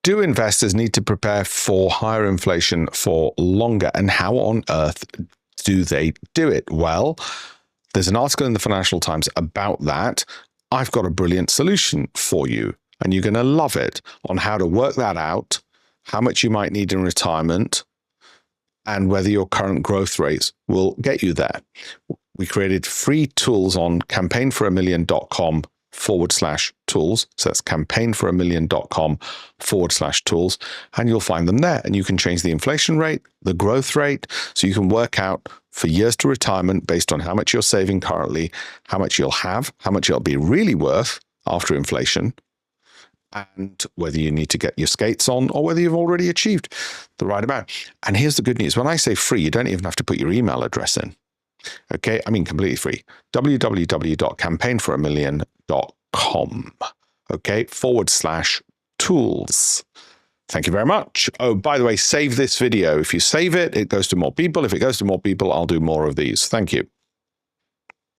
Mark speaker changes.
Speaker 1: Do investors need to prepare for higher inflation for longer? And how on earth do they do it? Well, there's an article in the Financial Times about that. I've got a brilliant solution for you, and you're going to love it, on how to work that out, how much you might need in retirement, and whether your current growth rates will get you there. We created free tools on campaignforamillion.com/tools. So that's campaignforamillion.com/tools. And you'll find them there. And you can change the inflation rate, the growth rate, so you can work out for years to retirement based on how much you're saving currently, how much you'll have, how much it'll be really worth after inflation, and whether you need to get your skates on or whether you've already achieved the right amount. And here's the good news. When I say free, you don't even have to put your email address in. Okay, I mean completely free. www.campaignforamillion.com. Okay, /tools. Thank you very much. Oh, by the way, save this video. If you save it, it goes to more people. If it goes to more people, I'll do more of these. Thank you.